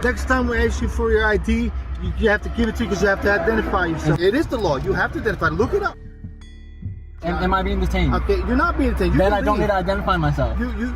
Next time we ask you for your ID, you have to give it to you because you have to identify yourself. It is the law. You have to identify. Look it up. Am I being detained? Okay, you're not being detained. Then I don't need to identify myself. You.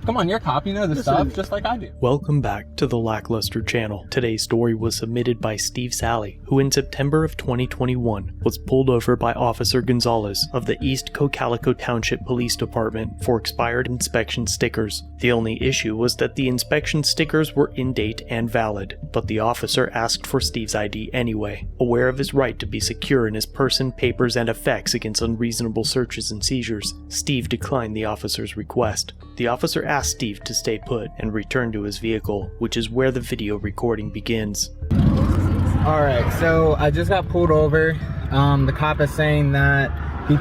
Come on, you're a cop. You know the stuff just like I do. Welcome back to the Lackluster channel. Today's story was submitted by Steve Sally, who in September of 2021 was pulled over by Officer Gonzalez of the East Cocalico Township Police Department for expired inspection stickers. The only issue was that the inspection stickers were in date and valid, but the officer asked for Steve's ID anyway, aware of his right to be secure in his person, papers, and effects against unreasonable searches and seizures. Steve declined the officer's request. The officer asked Steve to stay put and return to his vehicle, which is where the video recording begins. Alright, so I just got pulled over. The cop is saying that he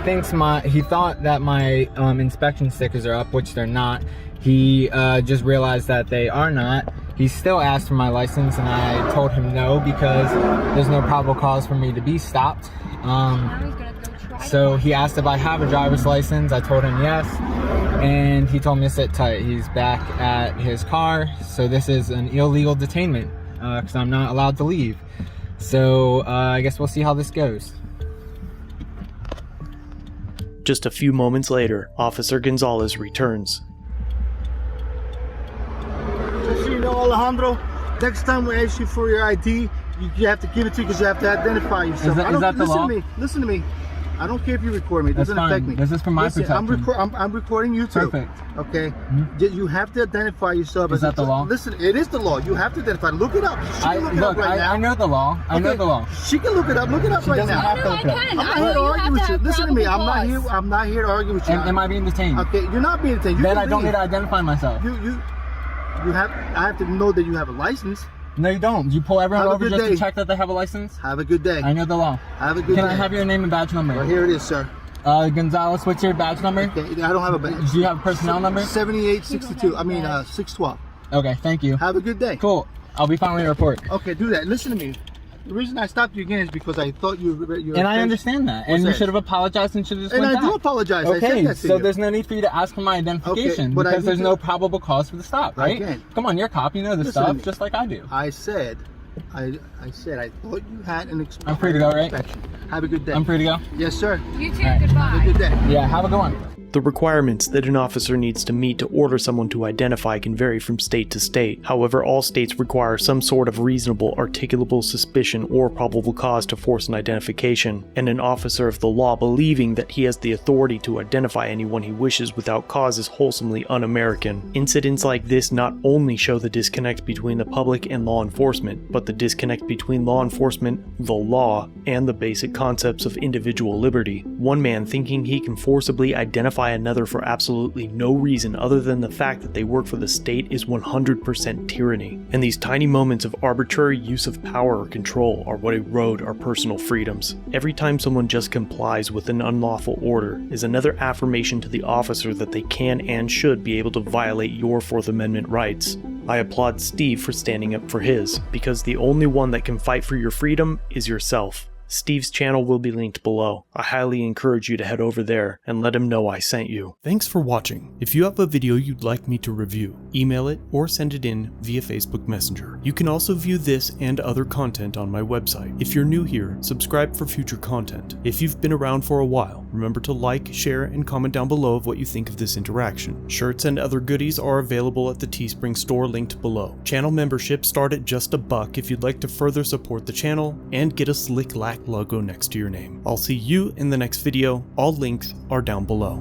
thought that my inspection stickers are up, which they're not. He just realized that they are not. He still asked for my license, and I told him no because there's no probable cause for me to be stopped. So he asked if I have a driver's license. I told him yes, and he told me to sit tight. He's back at his car, so this is an illegal detainment because I'm not allowed to leave. So I guess we'll see how this goes. Just a few moments later, Officer Gonzalez returns. Just so you know, Alejandro, next time we ask you for your ID, you have to give it to you because you have to identify yourself. Is that the law? Listen to me. I don't care if you record me. It doesn't affect me. This is for my protection. I'm recording you too. Perfect. Okay. Mm-hmm. You have to identify yourself. Is that the law? Listen, it is the law. You have to identify. Look it up. I know the law. I know the law. She can look it up. Look it up right now. Have to look it up. I'm not here to argue with you. Listen to me. I'm not here to argue with you. Am I being detained? Okay. You're not being detained. Then I don't need to identify myself. I have to know that you have a license. No, you don't. You pull everyone over just to check that they have a license? Have a good day. I know the law. Have a good day. Can I have your name and badge number? Well, here it is, sir. Gonzalez, what's your badge number? Okay, I don't have a badge. Do you have a personnel number? 7862. I mean, 612. Okay, thank you. Have a good day. Cool. I'll be filing a report. Okay, do that. Listen to me. The reason I stopped you again is because I thought you were... And I understand that. And you should have apologized and should have just went back. And I do apologize. Okay, I said that to so you. there's no need for you to ask for my identification because there's no probable cause for the stop, right? Come on, you're a cop. You know the stuff just like I do. I said I thought you had an inspection. I'm free to go, right? Have a good day. I'm free to go? Yes, sir. You too, goodbye. Have a good day. Yeah, have a good one. The requirements that an officer needs to meet to order someone to identify can vary from state to state. However, all states require some sort of reasonable, articulable suspicion or probable cause to force an identification, and an officer of the law believing that he has the authority to identify anyone he wishes without cause is wholesomely un-American. Incidents like this not only show the disconnect between the public and law enforcement, but the disconnect between law enforcement, the law, and the basic concepts of individual liberty. One man thinking he can forcibly identify another for absolutely no reason other than the fact that they work for the state is 100% tyranny. And these tiny moments of arbitrary use of power or control are what erode our personal freedoms. Every time someone just complies with an unlawful order is another affirmation to the officer that they can and should be able to violate your Fourth Amendment rights. I applaud Steve for standing up for his, because the only one that can fight for your freedom is yourself. Steve's channel will be linked below. I highly encourage you to head over there and let him know I sent you. Thanks for watching. If you have a video you'd like me to review, email it or send it in via Facebook Messenger. You can also view this and other content on my website. If you're new here, subscribe for future content. If you've been around for a while, remember to like, share, and comment down below of what you think of this interaction. Shirts and other goodies are available at the Teespring store linked below. Channel memberships start at just $1 if you'd like to further support the channel and get a slick lack logo next to your name. I'll see you in the next video. All links are down below.